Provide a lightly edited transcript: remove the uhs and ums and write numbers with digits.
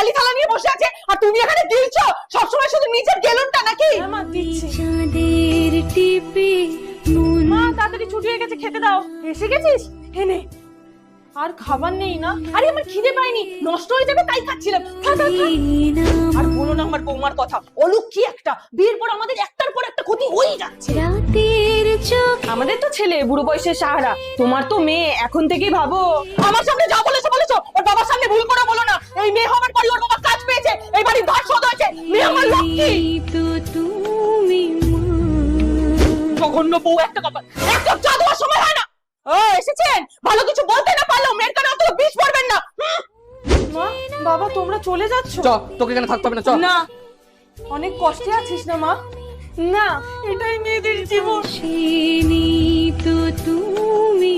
খালি থালা নিয়ে বসে আছে আর তুমি এখানে গিলছো সবসময় শুধু নিজের গেলনটা নাকি? মা দিচ্ছি। চাঁদের টিপে মা তাড়াতাড়ি ছুটি হয়ে গেছে, খেতে দাও। এসে গেছিস? এনে। আর খাবার নেই না? আরে আমার খিদে পাইনি, নষ্ট হয়ে যাবে তাই খাচ্ছিলাম। খা খা খা। আর বলো না আমার বৌমার কথা, অলক্ষী একটা। বিয়ের পর আমাদের একটার পর একটা ক্ষতি হয়েই যাচ্ছে। রাতের চোখ আমাদের তো ছেলে বুড়ো বয়সের সাহারা, তোমার তো মেয়ে, এখন থেকেই ভাবো। আমার সামনে যা বলেছো বলেছো, ওর বাবার সামনে ভুল করে বলো না। এই মেয়ে হবার পরই ওর বাবা কাজ পেয়েছে, এই বাড়ির ধার শোধ হয়েছে। মেয়ে আমার লক্ষ্মী। তো তুমি জঘন্য বউ একটা কপাল, এক কাপ চা দেওয়ার সময় হয় না। ও এসেছেন, ভালো কিছু বলতে না পারলেও মেয়ের কানে অত বিষ পড়বেন না। মা বাবা তোমরা চলে যাচ্ছ? চ, তোকে এখানে থাকতে হবে না, চ। না, অনেক কষ্টে আছিস না মা? না, এটাই মেয়েদের জীবন। তো তুমি